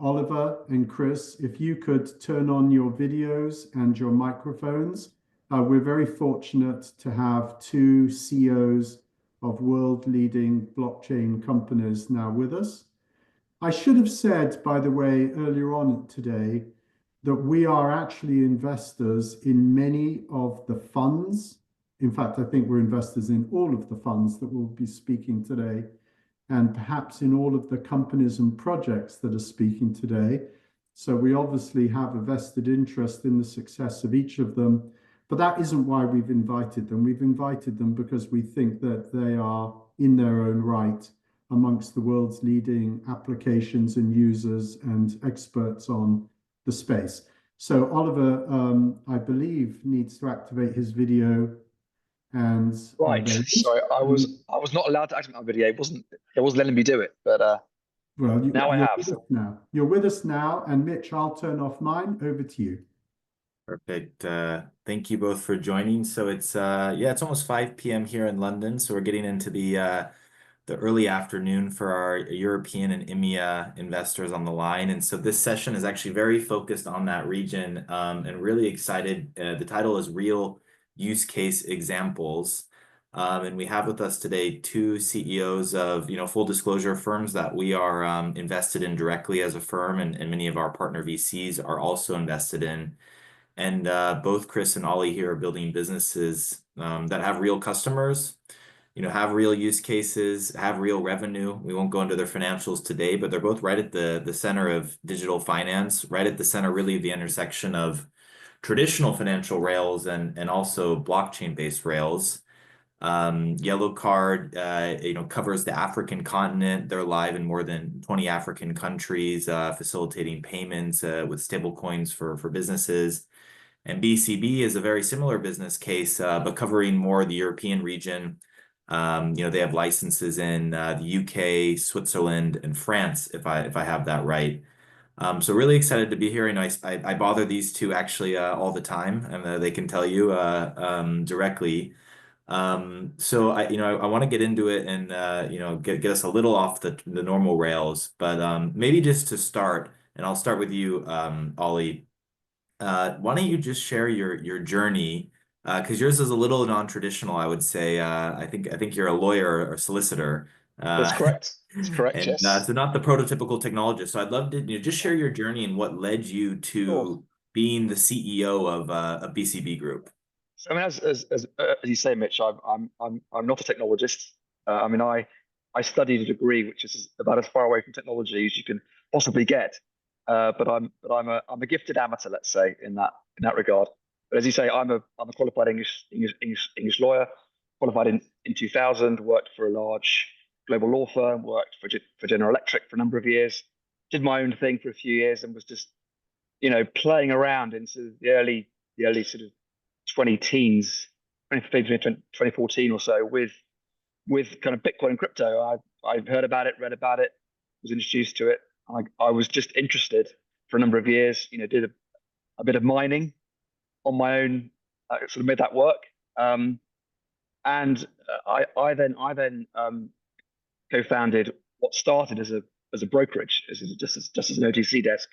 Oliver and Chris, if you could turn on your videos and your microphones. We're very fortunate to have two CEOs of world-leading blockchain companies now with us. I should have said, by the way, earlier on today, that we are actually investors in many of the funds. In fact, I think we're investors in all of the funds that we'll be speaking today, and perhaps in all of the companies and projects that are speaking today. So we obviously have a vested interest in the success of each of them, but that isn't why we've invited them. We've invited them because we think that they are, in their own right, amongst the world's leading applications and users and experts on the space. So Oliver, I believe, needs to activate his video. And Right. Sorry, I was not allowed to activate my video. It wasn't letting me do it, but well, now I you're have. with us So now. You're with us now, and Mitch, I'll turn off mine. Over to you. Perfect. Thank you both for joining. So it's it's almost 5 p.m. here in London, so we're getting into the early afternoon for our European and EMEA investors on the line. And so this session is actually very focused on that region, and really excited. The title is Real Use Case Examples. And we have with us today two CEOs of, full disclosure, firms that we are invested in directly as a firm, and many of our partner VCs are also invested in. And both Chris and Ollie here are building businesses that have real customers, have real use cases, have real revenue. We won't go into their financials today, but they're both right at the center of digital finance, right at the center, really, of the intersection of traditional financial rails and also blockchain-based rails. Yellow Card, covers the African continent. They're live in more than 20 African countries, facilitating payments with stablecoins for businesses. And BCB is a very similar business case, but covering more the European region. They have licenses in the UK, Switzerland, and France, if I have that right. So really excited to be here. I bother these two actually all the time, and they can tell you directly. So I want to get into it and get us a little off the normal rails, but maybe just to start, and I'll start with you, Ollie. Why don't you just share your journey? Because yours is a little non-traditional, I would say. I think you're a lawyer or solicitor. that's correct. That's correct. And Yes. so not the prototypical technologist. So I'd love to just share your journey and what led you Sure. to being the CEO of BCB Group. So, I mean, as you say, Mitch, I'm not a technologist. I mean, I studied a degree which is about as far away from technology as you can possibly get. But I'm a gifted amateur, let's say, in that regard. But as you say, I'm a qualified English lawyer, qualified in 2000, worked for a large global law firm, worked for General Electric for a number of years, did my own thing for a few years, and was just playing around into the early sort of 20 teens, 2014 or so, with kind of Bitcoin and crypto. I've heard about it, read about it, was introduced to it. I was just interested for a number of years. Did a bit of mining on my own, sort of made that work. And I then co-founded what started as a brokerage, just as an OTC desk,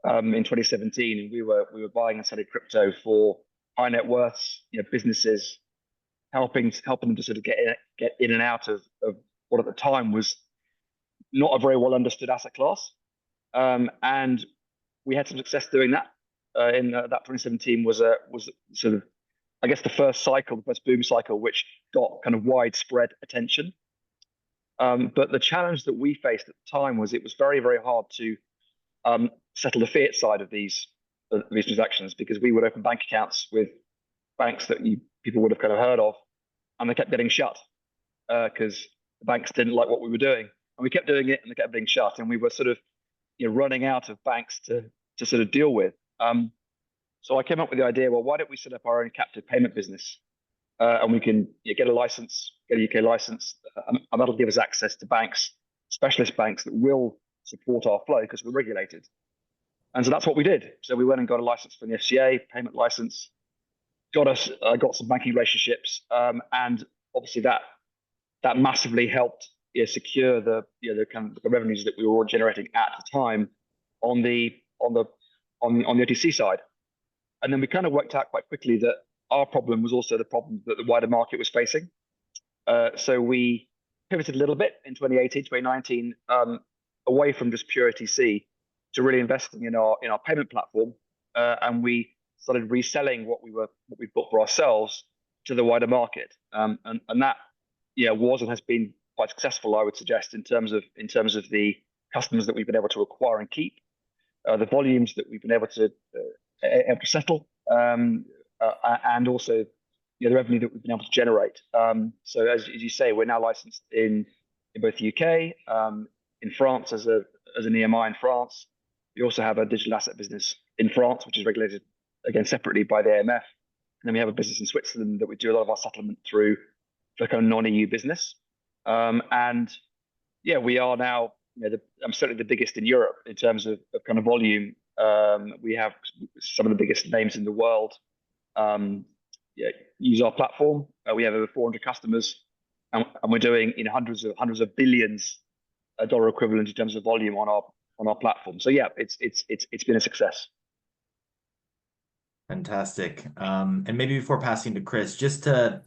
in 2017, and we were buying and selling crypto for high net worths, businesses, helping them to sort of get in and out of what at the time was not a very well understood asset class. And we had some success doing that. In that 2017 was sort of, I guess, the first boom cycle, which got kind of widespread attention. But the challenge that we faced at the time was it was very, very hard to settle the fiat side of these transactions, because we would open bank accounts with banks that people would have kind of heard of, and they kept getting shut because the banks didn't like what we were doing, and we kept doing it, and they kept being shut, and we were sort of running out of banks to sort of deal with. So I came up with the idea, well, why don't we set up our own captive payment business, and we can get a license, get a UK license, and that'll give us access to banks, specialist banks that will support our flow because we're regulated. And so that's what we did. So we went and got a license from the FCA, payment license, got some banking relationships, and obviously that massively helped secure the kind of the revenues that we were all generating at the time, on the OTC side. And then we kind of worked out quite quickly that our problem was also the problem that the wider market was facing. So we pivoted a little bit in 2018, 2019, away from just pure OTC to really investing in our payment platform, and we started reselling what we built for ourselves to the wider market, and that was and has been quite successful, I would suggest, in terms of the customers that we've been able to acquire and keep, the volumes that we've been able to settle, and also the revenue that we've been able to generate. So as you say, we're now licensed in both the UK, in France as an EMI in France. We also have a digital asset business in France, which is regulated again separately by the AMF. And then we have a business in Switzerland that we do a lot of our settlement through the kind of non-EU business. And yeah, we are now, I'm certainly the biggest in Europe in terms of kind of volume. We have some of the biggest names in the world use our platform. We have over 400 customers, and we're doing hundreds of billions dollar equivalent in terms of volume on our platform. So yeah, it's been a success. Fantastic. And maybe before passing to Chris, just to,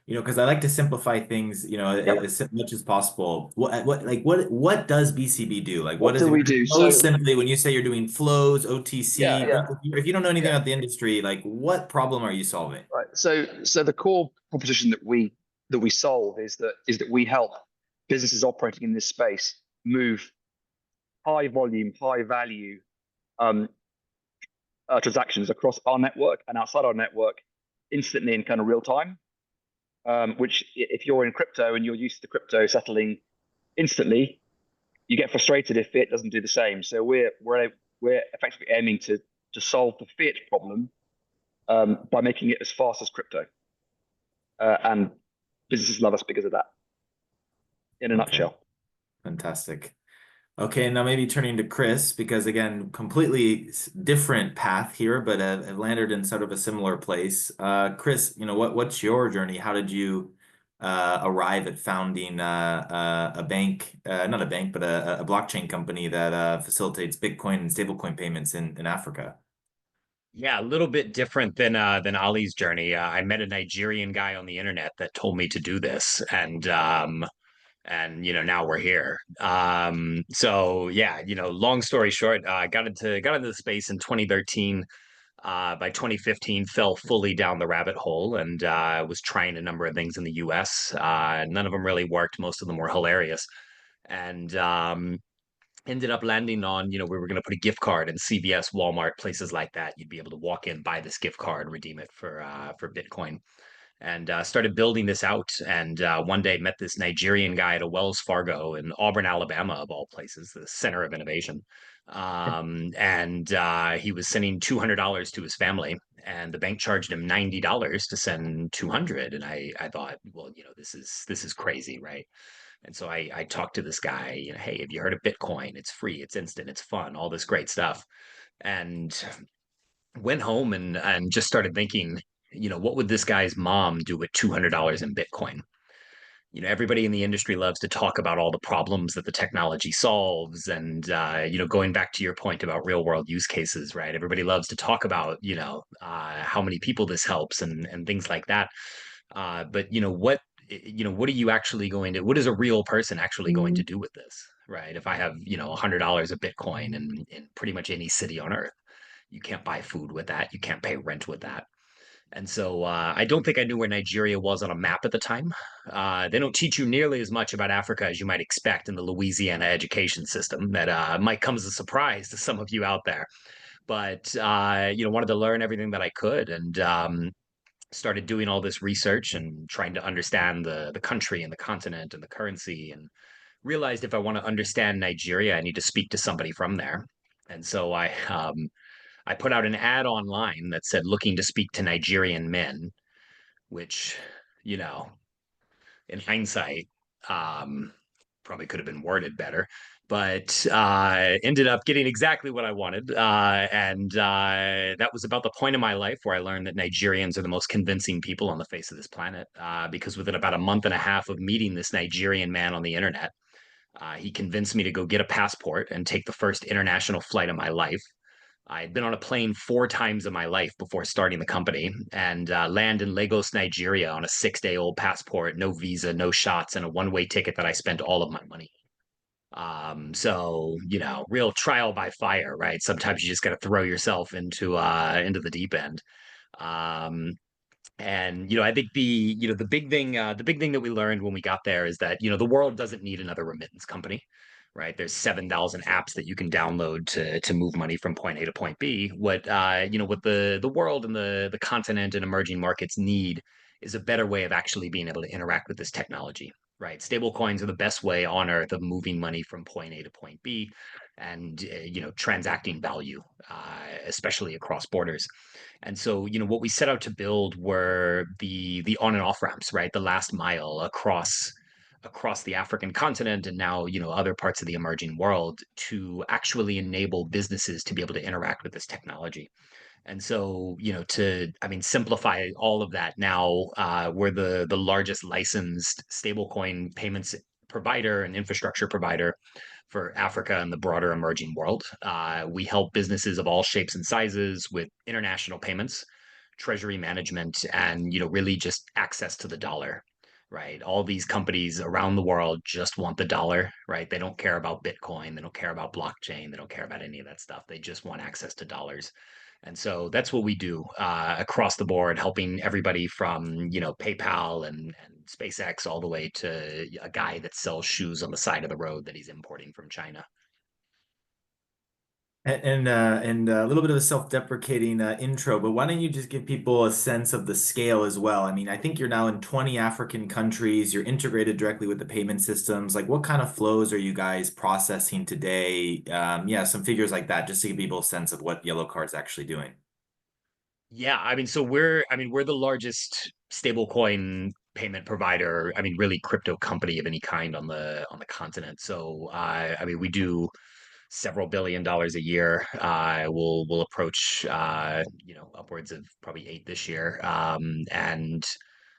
because I like to simplify things, as much as possible. What does BCB do? Like, what do we do? So simply, when you say you're doing flows, OTC, if you don't know anything about the industry, like, what problem are you solving? Right. So the core proposition that we solve is that we help businesses operating in this space move high volume, high value transactions across our network and outside our network instantly in kind of real time. Which, if you're in crypto and you're used to crypto settling instantly, you get frustrated if fiat doesn't do the same. So we're effectively aiming to solve the fiat problem by making it as fast as crypto, and businesses love us because of that. In a nutshell. Fantastic. Okay, now maybe turning to Chris, because again, completely different path here, but have landed in sort of a similar place. Chris, what's your journey? How did you arrive at founding a bank, not a bank, but a blockchain company that facilitates Bitcoin and stablecoin payments in Africa? Yeah, a little bit different than Ali's journey. I met a Nigerian guy on the internet that told me to do this, and now we're here. So yeah, long story short, I got into the space in 2013. By 2015, fell fully down the rabbit hole, and was trying a number of things in the US. None of them really worked. Most of them were hilarious, and ended up landing on, we were going to put a gift card in CVS, Walmart, places like that. You'd be able to walk in, buy this gift card, redeem it for Bitcoin. And started building this out. And one day met this Nigerian guy at a Wells Fargo in Auburn, Alabama, of all places, the center of innovation. And he was sending $200 to his family, and the bank charged him $90 to send 200. And I thought, well, this is crazy, right? And so I talked to this guy, hey, have you heard of Bitcoin? It's free, it's instant, it's fun, all this great stuff. And went home and just started thinking, what would this guy's mom do with $200 in Bitcoin? Everybody in the industry loves to talk about all the problems that the technology solves. And, going back to your point about real world use cases, right? Everybody loves to talk about, how many people this helps and things like that. But what are you actually what is a real person actually going to do with this, right? If I have, $100 of Bitcoin in pretty much any city on earth, you can't buy food with that. You can't pay rent with that. And so I don't think I knew where Nigeria was on a map at the time. They don't teach you nearly as much about Africa as you might expect in the Louisiana education system. That might come as a surprise to some of you out there. But, wanted to learn everything that I could, and started doing all this research and trying to understand the country and the continent and the currency, and realized if I want to understand Nigeria, I need to speak to somebody from there. And so I put out an ad online that said looking to speak to Nigerian men, which, in hindsight, probably could have been worded better, but ended up getting exactly what I wanted. And that was about the point in my life where I learned that Nigerians are the most convincing people on the face of this planet. Because within about a month and a half of meeting this Nigerian man on the internet, He convinced me to go get a passport and take the first international flight of my life. I had been on a plane 4 times in my life before starting the company, and land in Lagos, Nigeria on a 6-day-old passport, no visa, no shots, and a one-way ticket that I spent all of my money. So, real trial by fire, right? Sometimes you just got to throw yourself into the deep end. Um, and I think the big thing that we learned when we got there is that the world doesn't need another remittance company, right? There's 7,000 apps that you can download to move money from point A to point B. What the world and the continent and emerging markets need is a better way of actually being able to interact with this technology, right? Stable coins are the best way on earth of moving money from point A to point B, and transacting value, especially across borders. And so, what we set out to build were the on and off ramps, right? The last mile across the African continent, and now, other parts of the emerging world, to actually enable businesses to be able to interact with this technology. And so, simplify all of that now, we're the largest licensed stablecoin payments provider and infrastructure provider for Africa and the broader emerging world. We help businesses of all shapes and sizes with international payments, treasury management, and really just access to the dollar. Right. All these companies around the world just want the dollar, right? They don't care about Bitcoin. They don't care about blockchain. They don't care about any of that stuff. They just want access to dollars. And so that's what we do across the board, helping everybody from, PayPal and SpaceX all the way to a guy that sells shoes on the side of the road that he's importing from China. And a little bit of a self-deprecating intro, but why don't you just give people a sense of the scale as well? I mean, I think you're now in 20 African countries. You're integrated directly with the payment systems. Like, what kind of flows are you guys processing today? Yeah, some figures like that, just to give people a sense of what Yellow Card's actually doing. Yeah, we're the largest stablecoin payment provider. Really crypto company of any kind on the continent. So, we do several $billion a year. We'll approach upwards of probably 8 this year. And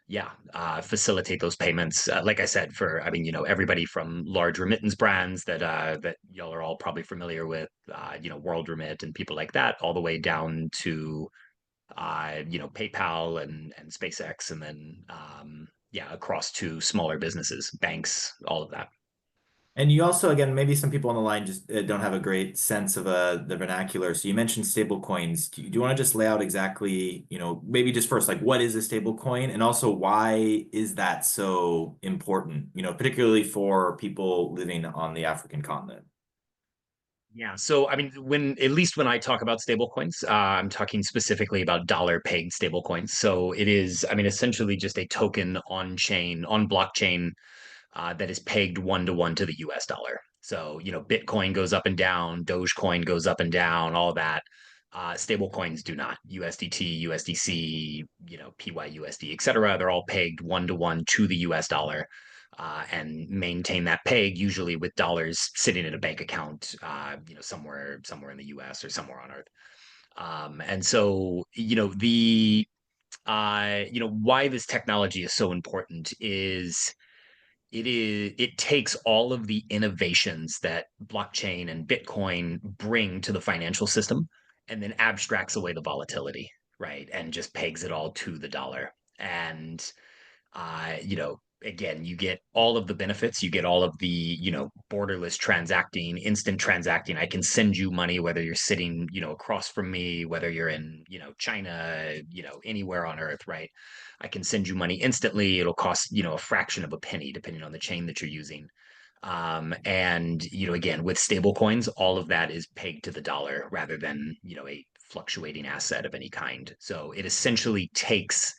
yeah, facilitate those payments. Like I said, for everybody from large remittance brands that y'all are all probably familiar with, World Remit and people like that, all the way down to PayPal and SpaceX, and then yeah, across to smaller businesses, banks, all of that. And you also, again, maybe some people on the line just don't have a great sense of the vernacular. So you mentioned stable coins. Do you want to just lay out exactly, maybe just first, like what is a stable coin, and also why is that so important, particularly for people living on the African continent? Yeah. So, at least when I talk about stablecoins, I'm talking specifically about dollar pegged stablecoins. So it is, essentially just a token on chain, on blockchain, that is pegged 1-to-1 to the US dollar. So, Bitcoin goes up and down, Dogecoin goes up and down, all that. Stable coins do not. USDT, USDC, PYUSD, et cetera. They're all pegged 1-to-1 to the US dollar, and maintain that peg usually with dollars sitting in a bank account, somewhere in the US or somewhere on Earth. And so, why this technology is so important is it takes all of the innovations that blockchain and Bitcoin bring to the financial system, and then abstracts away the volatility, right? And just pegs it all to the dollar. And again, you get all of the benefits. You get all of the, borderless transacting, instant transacting. I can send you money whether you're sitting, across from me, whether you're in, China, anywhere on earth, right? I can send you money instantly. It'll cost, a fraction of a penny, depending on the chain that you're using. And again, with stable coins, all of that is pegged to the dollar rather than, a fluctuating asset of any kind. So it essentially takes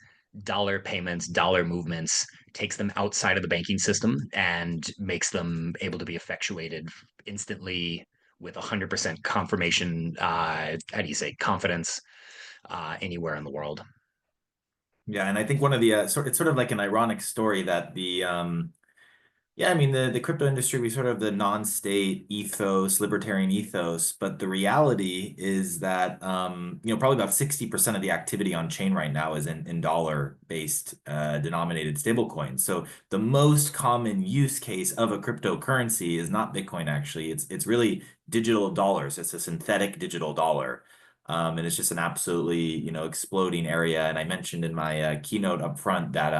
dollar payments, dollar movements, takes them outside of the banking system and makes them able to be effectuated instantly with 100% confirmation. How do you say, confidence, anywhere in the world. Yeah, and I think one of the it's sort of like an ironic story that Yeah, I mean the crypto industry, we sort of the non-state ethos, libertarian ethos, but the reality is that probably about 60% of the activity on chain right now is in dollar-based denominated stablecoins. So the most common use case of a cryptocurrency is not Bitcoin actually. It's really digital dollars. It's a synthetic digital dollar. And it's just an absolutely, exploding area. And I mentioned in my keynote up front that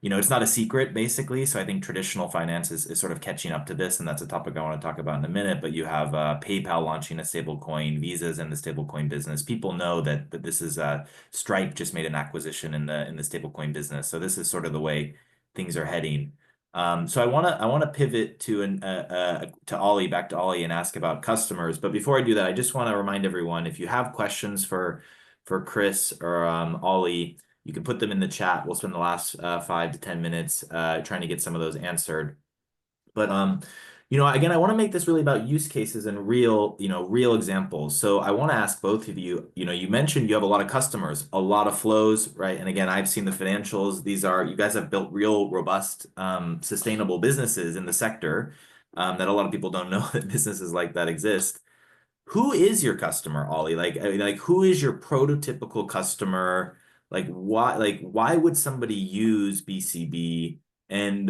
it's not a secret basically. So I think traditional finance is sort of catching up to this, and that's a topic I want to talk about in a minute. But you have PayPal launching a stablecoin, Visa's in the stablecoin business. People know that this is Stripe just made an acquisition in the stablecoin business. So this is sort of the way things are heading. So I want to pivot to Ollie, back to Ollie, and ask about customers. But before I do that, I just want to remind everyone, if you have questions for Chris or Ollie, you can put them in the chat. We'll spend the last 5 to 10 minutes trying to get some of those answered. But again, I want to make this really about use cases and real examples. So I want to ask both of you, you mentioned you have a lot of customers, a lot of flows, right? And again, I've seen the financials. You guys have built real robust, sustainable businesses in the sector that a lot of people don't know that businesses like that exist. Who is your customer, Ollie? Like who is your prototypical customer? Why would somebody use BCB? And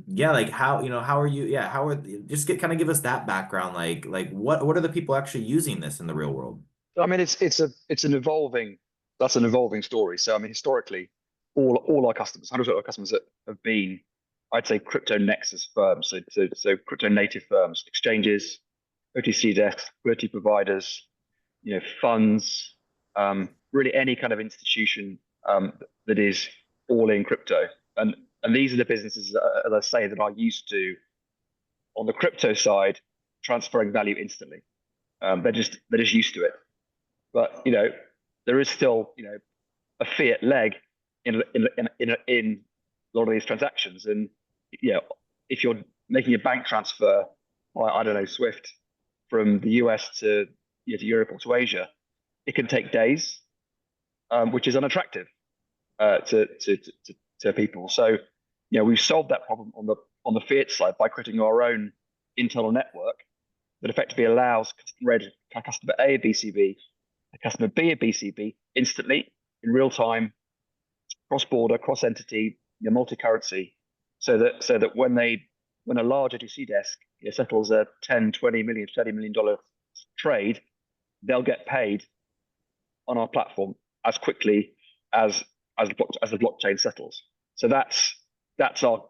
yeah, like how are you? Yeah, just kind of give us that background. Like what are the people actually using this in the real world? I mean, it's an evolving story. So I mean, historically, all our customers, 100% of our customers that have been, I'd say, crypto nexus firms, so crypto native firms, exchanges, OTC desks, liquidity providers, funds, really any kind of institution that is all in crypto. And these are the businesses, as I say, that are used to, on the crypto side, transferring value instantly. They're just used to it. But there is still a fiat leg in a lot of these transactions. And if you're making a bank transfer, I don't know, Swift, from the US to Europe or to Asia, it can take days, which is unattractive to people. So we've solved that problem on the fiat side by creating our own internal network that effectively allows customer A a BCB, a customer B a BCB instantly in real time, cross-border, cross-entity, multi-currency, so that when a large OTC desk settles a 10, 20 million, $30 million trade, they'll get paid on our platform as quickly as the blockchain settles. So that's our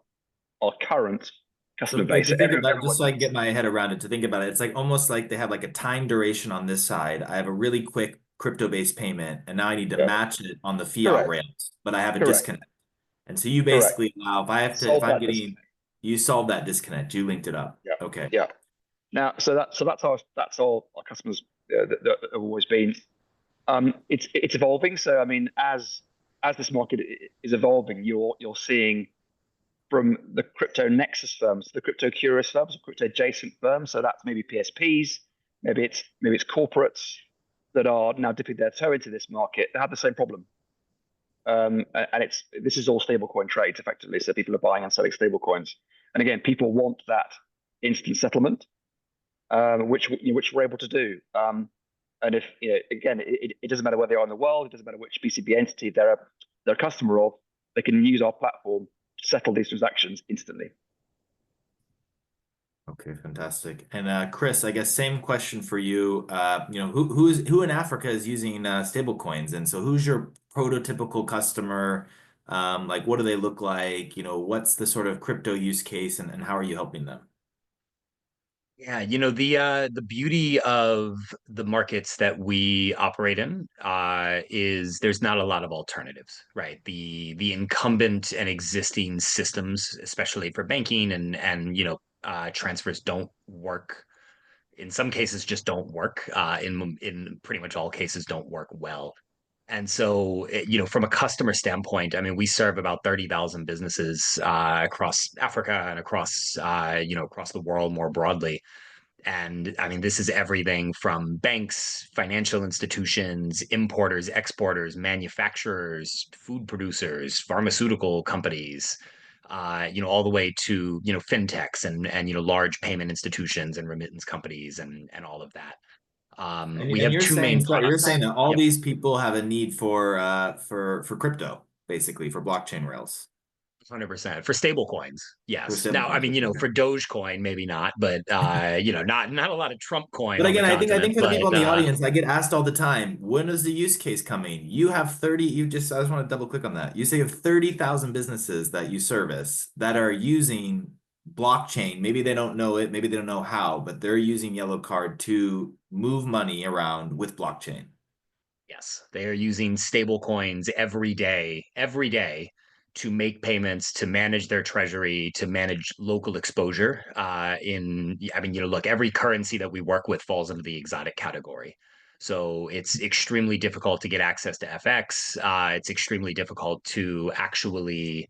current customer base. To think about, just so I can get my head around it, to think about it, it's like almost like they have like a time duration on this side. I have a really quick crypto-based payment, and now I need to match it on the fiat rails, but I have a disconnect. And so you basically allow, you solve that disconnect. You linked it up. Yeah. Okay. Yeah. Now, so that's our customers that have always been. It's evolving. So I mean, as this market is evolving, you're seeing from the crypto nexus firms, the crypto curious firms, crypto adjacent firms. So that's maybe PSPs, maybe it's corporates that are now dipping their toe into this market. They have the same problem. And this is all stablecoin trades effectively. So people are buying and selling stablecoins. And again, people want that instant settlement, which we're able to do. And if again, it doesn't matter where they are in the world, it doesn't matter which BCB entity they're a customer of, they can use our platform to settle these transactions instantly. Okay, fantastic. And Chris, I guess same question for you. Who in Africa is using stable coins, and so who's your prototypical customer? Like, what do they look like? What's the sort of crypto use case, and how are you helping them? Yeah, the beauty of the markets that we operate in is there's not a lot of alternatives, right? The incumbent and existing systems, especially for banking and transfers don't work. In some cases, just don't work. In pretty much all cases, don't work well. And so, from a customer standpoint, I mean, we serve about 30,000 businesses across Africa and across across the world more broadly. And I mean, this is everything from banks, financial institutions, importers, exporters, manufacturers, food producers, pharmaceutical companies, all the way to, fintechs and, large payment institutions and remittance companies and all of that. We And have you're two saying, main sorry, you're products. saying that all Yep. these people have a need for crypto, basically for blockchain rails, 100% for stable coins. for Yes. Now, I stablecoins. mean, Okay. for Dogecoin, maybe not, but not a lot of Trump coin But on the again, I think continent. for the people But in the audience, I get asked all the time, when is the use case coming? You have 30, I just want to double click on that. You say you have 30,000 businesses that you service that are using blockchain. Maybe they don't know it, maybe they don't know how, but they're using Yellow Card to move money around with blockchain. yes, they are using stable coins every day to make payments, to manage their treasury, to manage local exposure. I mean, look, every currency that we work with falls into the exotic category. So it's extremely difficult to get access to FX. It's extremely difficult to actually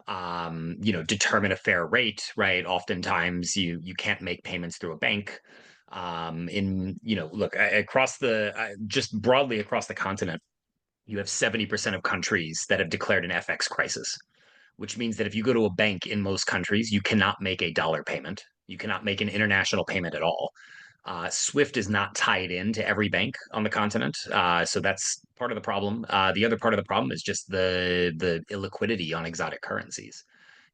determine a fair rate, right? Oftentimes you can't make payments through a bank. Look, across just broadly across the continent, you have 70% of countries that have declared an FX crisis, which means that if you go to a bank in most countries, you cannot make a dollar payment. You cannot make an international payment at all. Swift is not tied into every bank on the continent, so that's part of the problem. The other part of the problem is just the illiquidity on exotic currencies.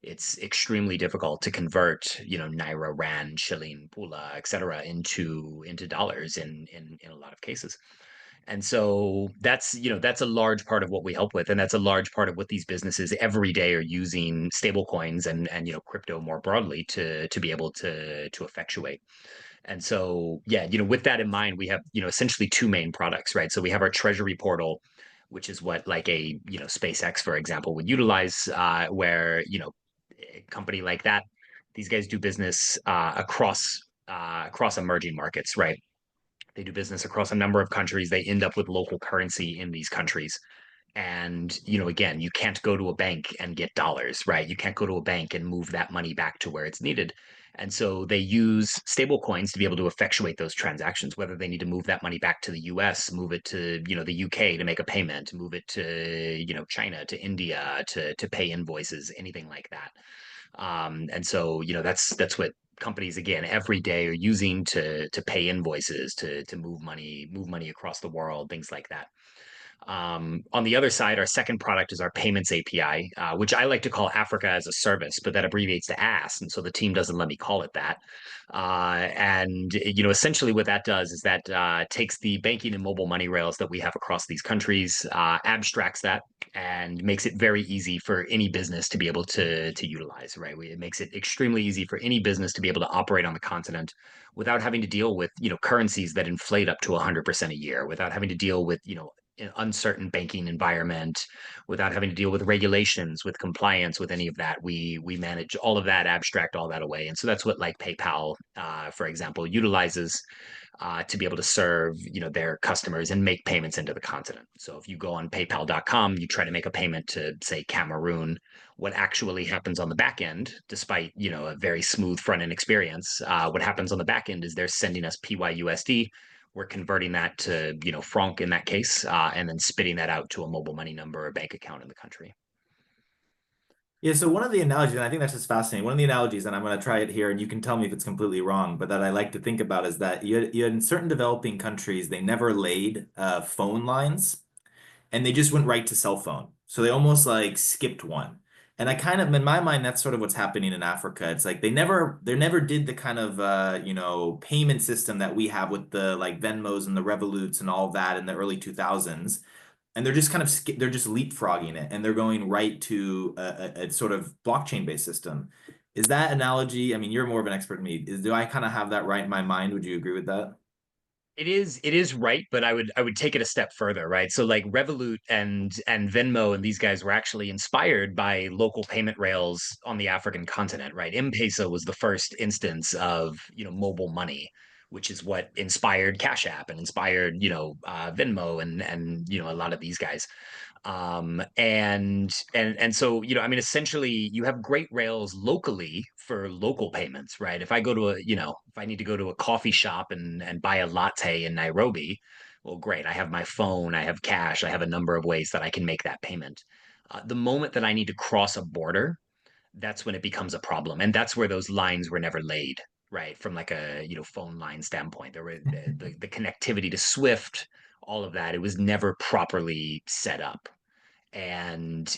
It's extremely difficult to convert, naira, rand, shilling, pula, et cetera, into dollars in a lot of cases. And so that's a large part of what we help with, and that's a large part of what these businesses every day are using stable coins and crypto more broadly to be able to effectuate. And so, yeah, with that in mind, we have, essentially two main products, right? So we have our treasury portal, which is what like SpaceX, for example, would utilize, where, a company like that, these guys do business across emerging markets, right? They do business across a number of countries. They end up with local currency in these countries. And, again, you can't go to a bank and get dollars, right? You can't go to a bank and move that money back to where it's needed. And so they use stable coins to be able to effectuate those transactions, whether they need to move that money back to the US, move it to, the UK to make a payment, move it to, China, to India to pay invoices, anything like that. And so, that's what companies again every day are using to pay invoices, to move money across the world, things like that. On the other side, our second product is our payments API, which I like to call Africa as a service, but that abbreviates to ASS, and so the team doesn't let me call it that. And essentially, what that does is that takes the banking and mobile money rails that we have across these countries, abstracts that, and makes it very easy for any business to be able to utilize. Right, it makes it extremely easy for any business to be able to operate on the continent without having to deal with currencies that inflate up to 100% a year, without having to deal with an uncertain banking environment, without having to deal with regulations, with compliance, with any of that. We manage all of that, abstract all that away, and so that's what like PayPal, for example, utilizes to be able to serve their customers and make payments into the continent. So if you go on PayPal.com, you try to make a payment to say Cameroon. What actually happens on the back end, despite a very smooth front end experience, what happens on the back end is they're sending us PYUSD. We're converting that to franc in that case, and then spitting that out to a mobile money number or bank account in the country. Yeah, so one of the analogies, and I think that's just fascinating. One of the analogies, and I'm going to try it here, and you can tell me if it's completely wrong, but that I like to think about is that you had in certain developing countries, they never laid phone lines, and they just went right to cell phone. So they almost like skipped one. And I kind of, in my mind, that's sort of what's happening in Africa. It's like they never did the kind of payment system that we have with the like Venmos and the Revoluts and all that in the early 2000s. And they're just kind of they're just leapfrogging it, and they're going right to a sort of blockchain based system. Is that analogy? I mean, you're more of an expert than me. Do I kind of have that right in my mind? Would you agree with that? It is right, but I would take it a step further, right? So like Revolut and Venmo and these guys were actually inspired by local payment rails on the African continent, right? M-Pesa was the first instance of, mobile money, which is what inspired Cash App and inspired, Venmo and a lot of these guys. And so I mean, essentially you have great rails locally for local payments, right? If I go to if I need to go to a coffee shop and buy a latte in Nairobi, well, great, I have my phone, I have cash, I have a number of ways that I can make that payment. The moment that I need to cross a border, that's when it becomes a problem. And that's where those lines were never laid, right? From like a, phone line standpoint, there were the connectivity to Swift, all of that. It was never properly set up. And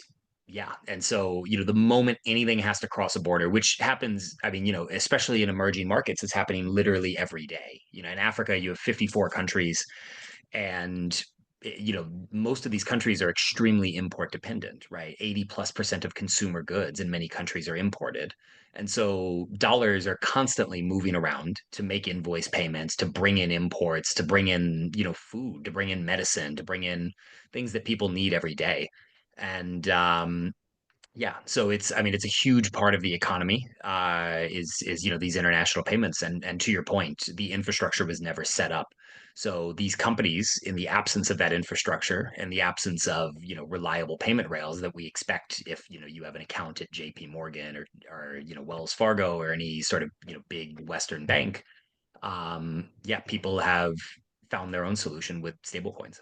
yeah, and so, the moment anything has to cross a border, which happens, I mean, especially in emerging markets, it's happening literally every day. In Africa, you have 54 countries, and most of these countries are extremely import dependent, right? 80+% of consumer goods in many countries are imported. And so dollars are constantly moving around to make invoice payments, to bring in imports, to bring in, food, to bring in medicine, to bring in things that people need every day. And yeah, so I mean, it's a huge part of the economy, is these international payments, and to your point, the infrastructure was never set up. So these companies, in the absence of that infrastructure and the absence of reliable payment rails that we expect if you have an account at J.P. Morgan or Wells Fargo or any sort of big Western bank, yeah, people have found their own solution with stablecoins.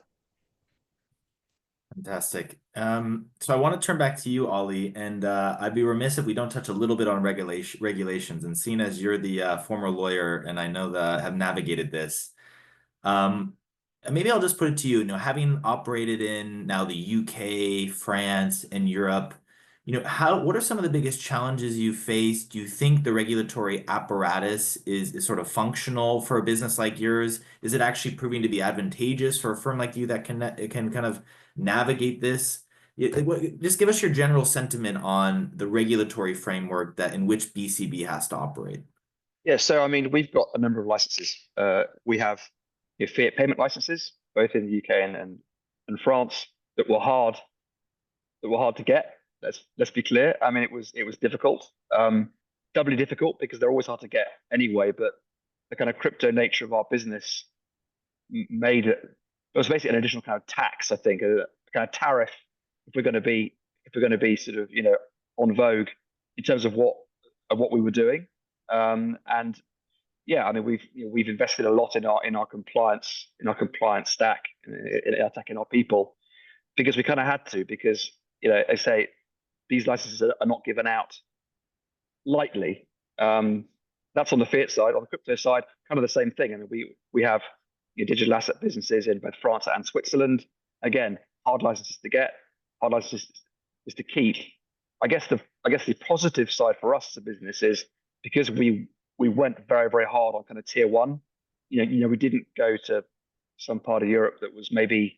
Fantastic. So I want to turn back to you, Ollie, and I'd be remiss if we don't touch a little bit on regulations. And seeing as you're the former lawyer, and I know that have navigated this, and maybe I'll just put it to you. Having operated in now the UK, France, and Europe, what are some of the biggest challenges you face? Do you think the regulatory apparatus is sort of functional for a business like yours? Is it actually proving to be advantageous for a firm like you that can kind of navigate this? Just give us your general sentiment on the regulatory framework that in which BCB has to operate. Yeah, so I mean, we've got a number of licenses. We have fiat payment licenses, both in the UK and France, that were hard to get. Let's be clear. I mean, it was difficult, doubly difficult because they're always hard to get anyway. But the kind of crypto nature of our business made it was basically an additional kind of tax, I think, a kind of tariff if we're going to be sort of on vogue in terms of what we were doing. And yeah, I mean, we've invested a lot in our compliance stack, in our tech, in our people, because we kind of had to, because I say these licenses are not given out lightly. That's on the fiat side. On the crypto side, kind of the same thing. I mean, we have digital asset businesses in both France and Switzerland. Again, hard licenses to get, hard licenses to keep. I guess the positive side for us as a business is because we went very, very hard on kind of tier one. We didn't go to some part of Europe that was maybe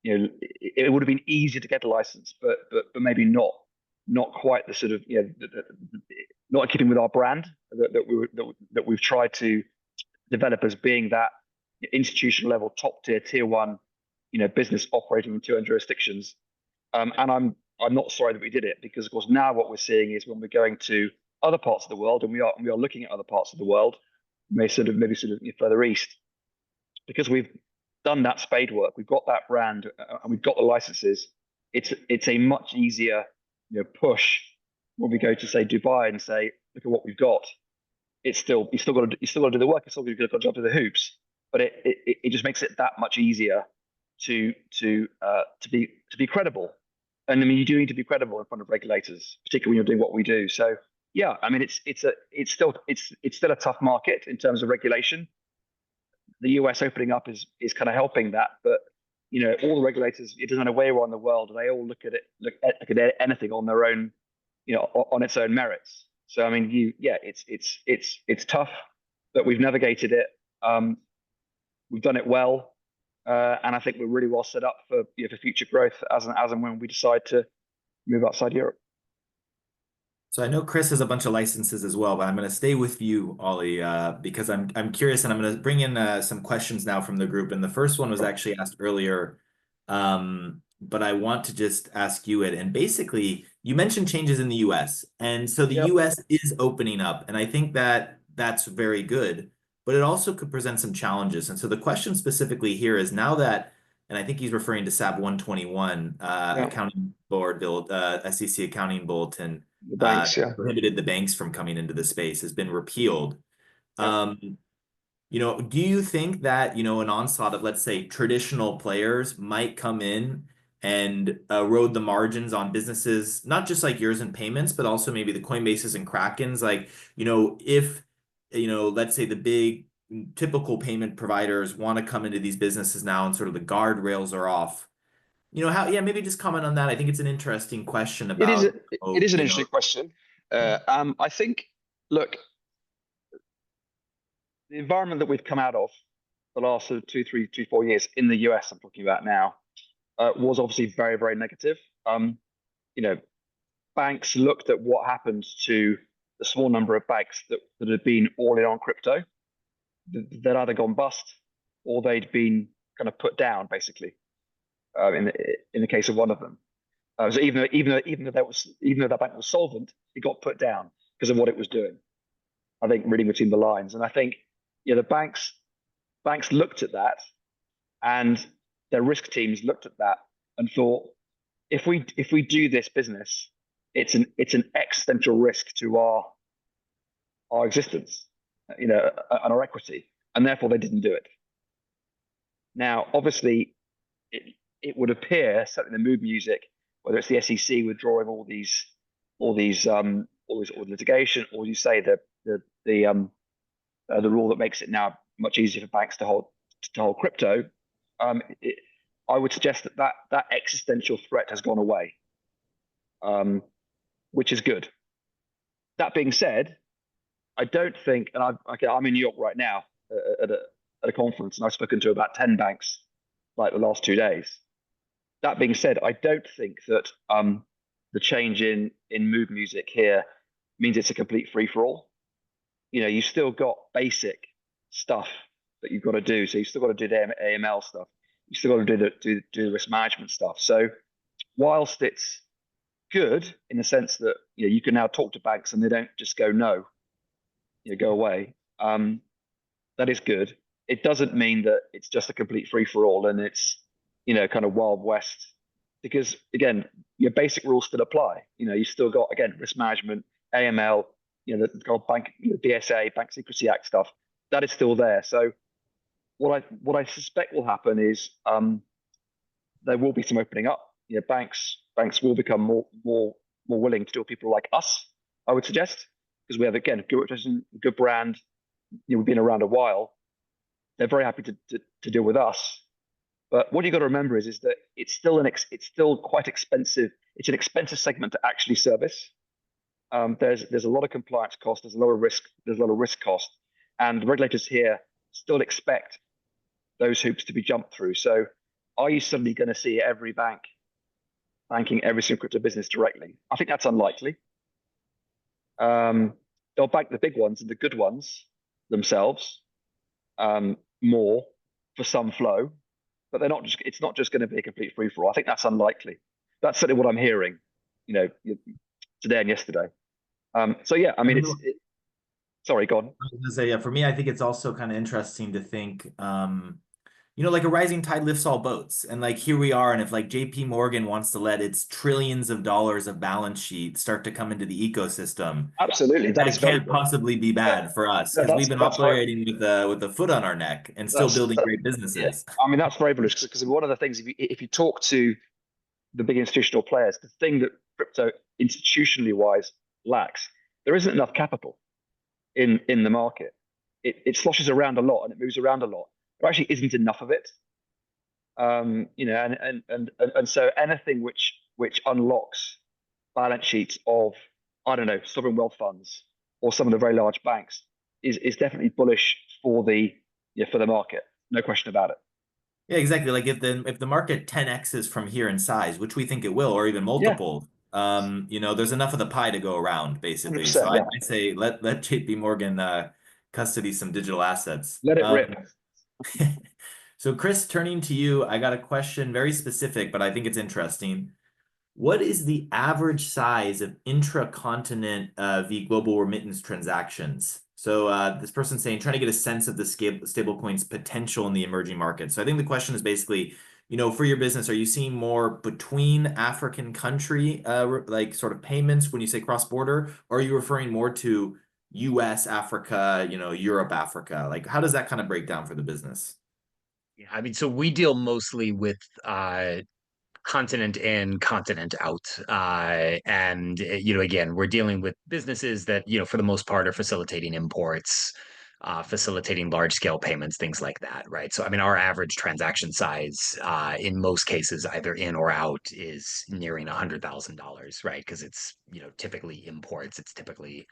it would have been easier to get a license, but maybe not quite the sort of not keeping with our brand that we've tried to develop as being that institutional level top tier one business operating in 200 jurisdictions. And I'm not sorry that we did it, because of course now what we're seeing is when we're going to other parts of the world, and we are looking at other parts of the world, maybe sort of further east, because we've done that spade work, we've got that brand, and we've got the licenses. It's a much easier push when we go to say Dubai and say, look at what we've got. You still got to do the work. It's still got to jump to the hoops, but it just makes it that much easier to be credible. And I mean, you do need to be credible in front of regulators, particularly when you're doing what we do. So yeah, I mean, it's still a tough market in terms of regulation. The US opening up is kind of helping that, but all the regulators, it doesn't matter where you are in the world, they all look at anything on their own, on its own merits. So I mean, it's tough, but we've navigated it. We've done it well, and I think we're really well set up for future growth as and when we decide to move outside Europe. So I know Chris has a bunch of licenses as well, but I'm going to stay with you, Ollie, because I'm curious, and I'm going to bring in some questions now from the group. And the first one was actually asked earlier, but I want to just ask you it. And basically, you mentioned changes in the US, and so the US is opening up, and I think that that's very good, but it also could present some challenges. And so the question specifically here is now that, and I think he's referring to SAB 121, accounting board bill, SEC accounting bulletin. The banks, prohibited the banks from coming into the space, has been repealed. Do you think that, an onslaught of, let's say, traditional players might come in and erode the margins on businesses, not just like yours in payments, but also maybe the Coinbases and Krakens. Like, if, let's say the big typical payment providers want to come into these businesses now and sort of the guardrails are off, maybe just comment on that. I think it's an interesting question It is. about, It is an interesting question. I think, look, the environment that we've come out of the last sort of 4 years in the US, I'm talking about now, was obviously very, very negative. Banks looked at what happened to the small number of banks that had been all in on crypto. They'd either gone bust or they'd been kind of put down, basically. In the case of one of them, so even though that bank was solvent, it got put down because of what it was doing. I think reading between the lines, and I think the banks looked at that, and their risk teams looked at that and thought, if we do this business, it's an existential risk to our existence, and our equity, and therefore they didn't do it. Now, obviously, it would appear, certainly the mood music, whether it's the SEC withdrawing all these litigation, or you say the rule that makes it now much easier for banks to hold crypto, I would suggest that existential threat has gone away, which is good. That being said, I don't think, and I'm in New York right now at a conference, and I've spoken to about 10 banks like the last 2 days. That being said, I don't think that the change in mood music here means it's a complete free-for-all. You still got basic stuff that you've got to do. So you still got to do the AML stuff. You still got to do the risk management stuff. So whilst it's good in the sense that you can now talk to banks and they don't just go no, go away. That is good. It doesn't mean that it's just a complete free-for-all and it's kind of Wild West, because again, your basic rules still apply. You still got, again, risk management, AML, the bank, BSA, Bank Secrecy Act stuff, that is still there. So what I suspect will happen is there will be some opening up. Banks will become more willing to deal with people like us, I would suggest, because we have, again, good reputation, good brand. We've been around a while. They're very happy to deal with us. But what you got to remember is that it's still quite expensive. It's an expensive segment to actually service. There's a lot of compliance cost. There's a lot of risk cost, and the regulators here still expect those hoops to be jumped through. So, are you suddenly going to see every bank banking every single crypto business directly? I think that's unlikely. They'll bank the big ones and the good ones themselves more for some flow. But it's not just going to be a complete free-for-all. I think that's unlikely. That's certainly what I'm hearing, today and yesterday. So yeah, I mean, sorry, go on. I was going to say, yeah, for me, I think it's also kind of interesting to think, like a rising tide lifts all boats. And like here we are, and if like JP Morgan wants to let its trillions of dollars of balance sheet start to come into the ecosystem, absolutely, that can't possibly be bad for us, because we've been operating with a foot on our neck and still building great businesses. Yeah. I mean, that's very bullish, because one of the things, if you talk to the big institutional players, the thing that crypto institutionally wise lacks, there isn't enough capital in the market. It sloshes around a lot and it moves around a lot. There actually isn't enough of it. And so anything which unlocks balance sheets of, I don't know, sovereign wealth funds or some of the very large banks is definitely bullish for the market. No question about it. Yeah, exactly. Like if the market 10x's from here in size, which we think it will, or even multiple, there's enough of the pie to go around, basically. So yeah. I'd say let JP Morgan custody some digital assets. Let it rip. So Chris, turning to you, I got a question, very specific, but I think it's interesting. What is the average size of intra-continent v global remittance transactions? So this person's saying, trying to get a sense of the stablecoin's potential in the emerging markets. So I think the question is basically, for your business, are you seeing more between African country, like sort of payments when you say cross-border, or are you referring more to US, Africa, Europe, Africa? Like, how does that kind of break down for the business? Yeah, I mean, so we deal mostly with continent in, continent out. And, again, we're dealing with businesses that, for the most part are facilitating imports, facilitating large scale payments, things like that, right? So, I mean, our average transaction size, in most cases, either in or out, is nearing $100,000, right? Because it's, typically imports, it's typically,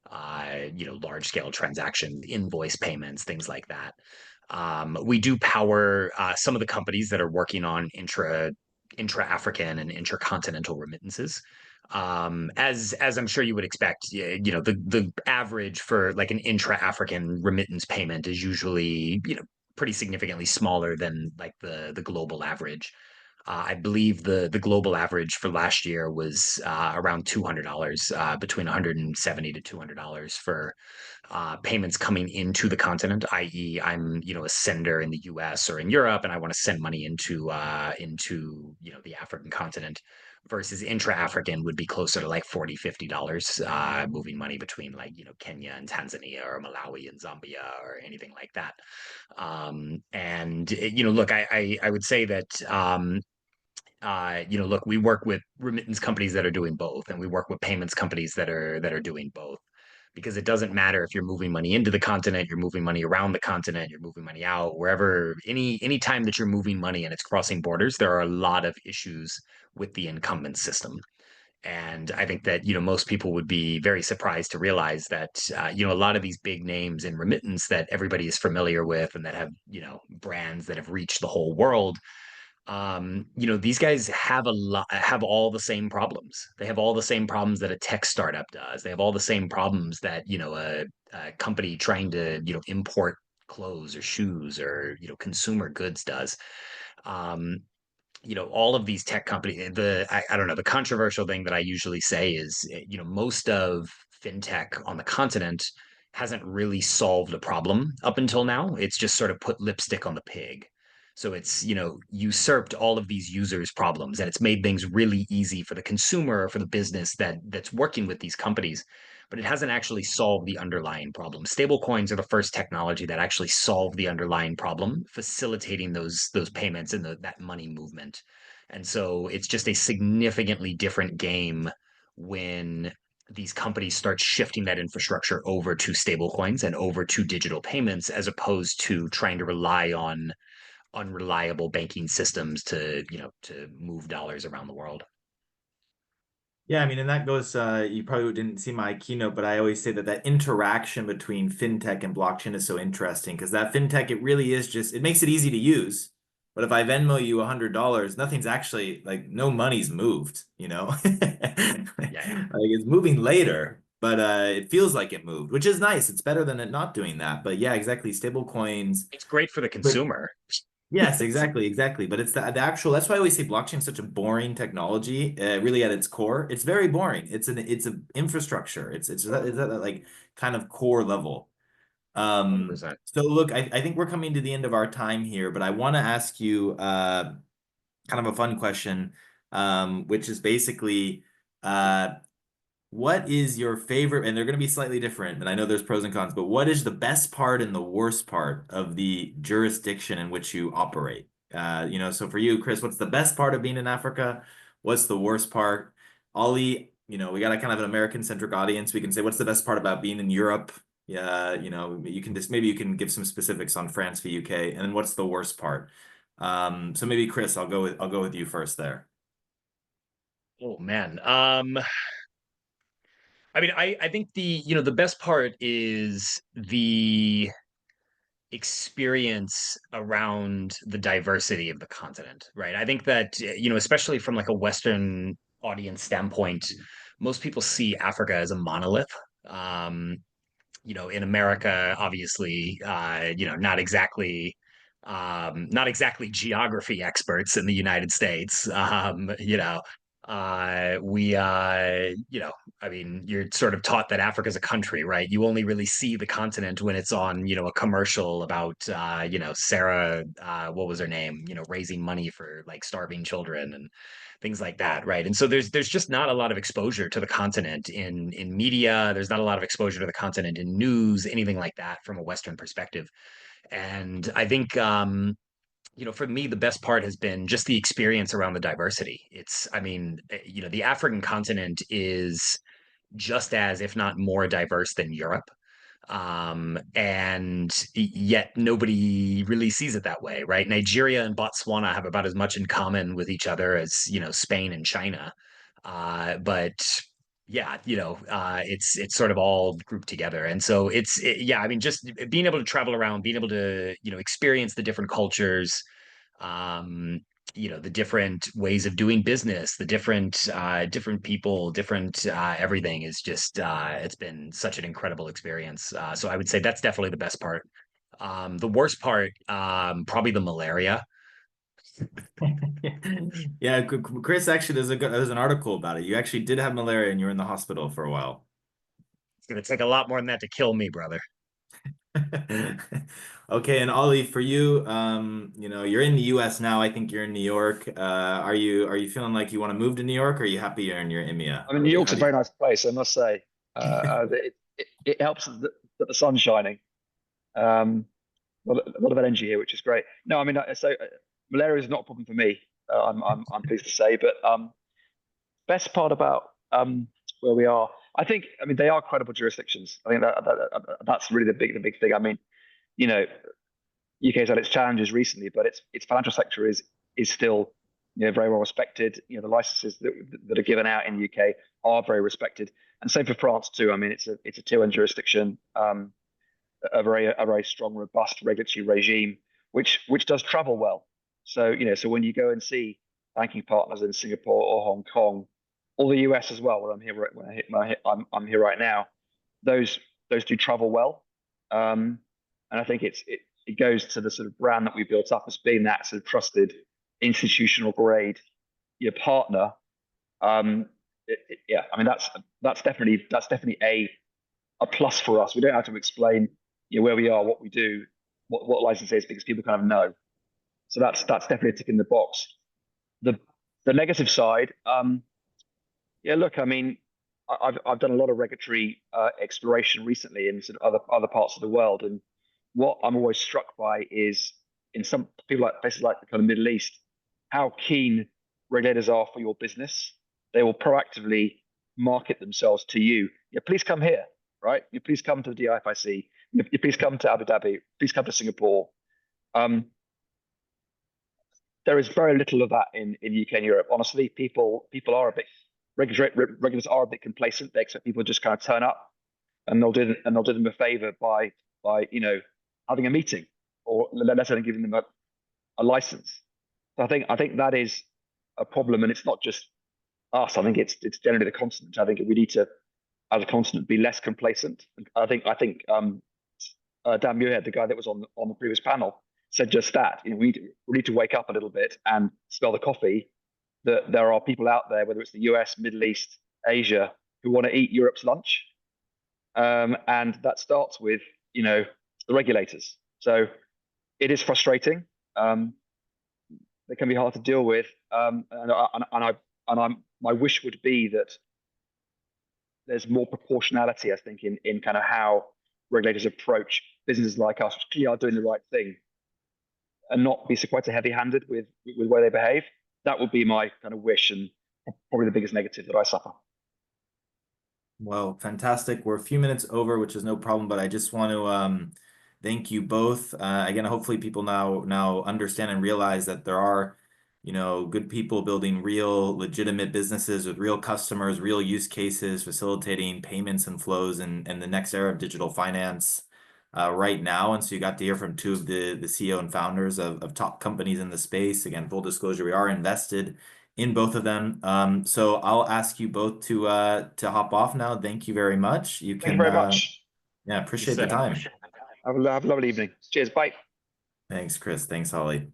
large scale transaction invoice payments, things like that. We do power some of the companies that are working on intra-African and intercontinental remittances. As I'm sure you would expect, the average for like an intra-African remittance payment is usually, pretty significantly smaller than like the global average. I believe the global average for last year was around $200, between 170 to $200 for payments coming into the continent, i.e., I'm a sender in the U.S. or in Europe, and I want to send money into the African continent. Versus intra-African would be closer to like $40, $50, moving money between like Kenya and Tanzania or Malawi and Zambia or anything like that. And look, I would say that look, we work with remittance companies that are doing both, and we work with payments companies that are doing both, because it doesn't matter if you're moving money into the continent, you're moving money around the continent, you're moving money out, wherever, any time that you're moving money and it's crossing borders, there are a lot of issues with the incumbent system. And I think that, most people would be very surprised to realize that, a lot of these big names in remittance that everybody is familiar with and that have, brands that have reached the whole world, these guys have all the same problems. They have all the same problems that a tech startup does. They have all the same problems that, a company trying to, import clothes or shoes or, consumer goods does. Um, all of these tech companies, I don't know, the controversial thing that I usually say is, most of fintech on the continent hasn't really solved a problem up until now. It's just sort of put lipstick on the pig. So it's, usurped all of these users' problems, and it's made things really easy for the consumer or for the business that's working with these companies, but it hasn't actually solved the underlying problem. Stablecoins are the first technology that actually solved the underlying problem, facilitating those payments and that money movement. And so it's just a significantly different game when these companies start shifting that infrastructure over to stablecoins and over to digital payments, as opposed to trying to rely on unreliable banking systems to move dollars around the world. Yeah, I mean, and that goes, you probably didn't see my keynote, but I always say that interaction between fintech and blockchain is so interesting, because that fintech, it really is just, it makes it easy to use. But if I Venmo you $100, nothing's actually, like, no money's moved, Yeah. Like, it's moving later, but it feels like it moved, which is nice. It's better than it not doing that. But yeah, exactly. Stable coins. It's great for the consumer. Yes, exactly. But it's the actual, that's why I always say blockchain is such a boring technology, really at its core. It's very boring. It's an infrastructure. It's at that like kind of core level. 100%. So look, I think we're coming to the end of our time here, but I want to ask you kind of a fun question, which is basically what is your favorite, and they're going to be slightly different, and I know there's pros and cons, but what is the best part and the worst part of the jurisdiction in which you operate? So for you, Chris, what's the best part of being in Africa? What's the worst part? Ollie, we got a kind of an American-centric audience. We can say, what's the best part about being in Europe? Yeah, you can just, maybe you can give some specifics on France v UK, and then what's the worst part? So maybe Chris, I'll go with you first there. Oh man. I mean, I think the best part is the experience around the diversity of the continent, right? I think that, especially from like a Western audience standpoint, most people see Africa as a monolith. Um, in America, obviously, not exactly geography experts in the United States. I mean, you're sort of taught that Africa's a country, right? You only really see the continent when it's on, a commercial about, Sarah, what was her name? Raising money for like starving children and things like that, right? And so there's just not a lot of exposure to the continent in media. There's not a lot of exposure to the continent in news, anything like that from a Western perspective. And I think you know, for me, the best part has been just the experience around the diversity. I mean, you know, the African continent is just as, if not more diverse than Europe. And yet nobody really sees it that way, right? Nigeria and Botswana have about as much in common with each other as, you know, Spain and China. But yeah, you know, it's sort of all grouped together. And so yeah, I mean, just being able to travel around, being able to, you know, experience the different cultures, um, you know, the different ways of doing business, the different people, different everything is just it's been such an incredible experience. So I would say that's definitely the best part. The worst part, probably the malaria. Yeah, Chris, actually, there's an article about it. You actually did have malaria and you were in the hospital for a while. It's gonna take a lot more than that to kill me, brother. Okay, and Ollie, for you, you know, you're in the US now. I think you're in New York. Are you feeling like you want to move to New York, or are you happy you're in your EMEA? I mean, New York's a very nice place, I must say. It helps that the sun's shining. Um, a lot of energy here, which is great. No, I mean, malaria is not a problem for me. I'm pleased to say. But best part about where we are, I think, I mean, they are credible jurisdictions. I think that's really the big thing. I mean, you know, UK's had its challenges recently, but its financial sector is still, you know, very well respected. You know, the licenses that are given out in the UK are very respected, and same for France too. I mean, it's a tier one jurisdiction, a very strong, robust regulatory regime, which does travel well. So you know, so when you go and see banking partners in Singapore or Hong Kong, or the US as well, when I'm here right now, those do travel well, and I think it goes to the sort of brand that we built up as being that sort of trusted institutional grade your partner. Yeah, I mean that's definitely a plus for us. We don't have to explain, you know, where we are, what we do, what license is, because people kind of know. So that's definitely a tick in the box. The negative side, yeah, look, I mean, I've done a lot of regulatory exploration recently in sort of other parts of the world, and what I'm always struck by is in some people like places like the kind of Middle East, how keen regulators are for your business. They will proactively market themselves to you. Yeah, please come here, right? You please come to the DIFIC. You please come to Abu Dhabi. Please come to Singapore. There is very little of that in UK and Europe. Honestly, people are a bit regulators are a bit complacent. They expect people to just kind of turn up, and they'll do them a favor by you know, having a meeting, or less than giving them a license. So I think that is a problem, and it's not just us. I think it's generally the continent. I think we need to, as a continent, be less complacent. I think Dan Muirhead, the guy that was on the previous panel, said just that. You know, we need to wake up a little bit and smell the coffee. That there are people out there, whether it's the US, Middle East, Asia, who want to eat Europe's lunch, and that starts with, you know, the regulators. So it is frustrating. They can be hard to deal with, my wish would be that there's more proportionality, I think, in kind of how regulators approach businesses like us, which clearly are doing the right thing, and not be so quite so heavy-handed with where they behave. That would be my kind of wish, and probably the biggest negative that I suffer. Well, fantastic. We're a few minutes over, which is no problem, but I just want to thank you both. Again, hopefully people now understand and realize that there are, you know, good people building real legitimate businesses with real customers, real use cases, facilitating payments and flows and the next era of digital finance right now. And so you got to hear from two of the CEO and founders of top companies in the space. Again, full disclosure, we are invested in both of them. So I'll ask you both to hop off now. Thank you very much. Thank you very much. Yeah, appreciate the time. Have a lovely evening. Cheers. Bye. Thanks, Chris. Thanks, Holly.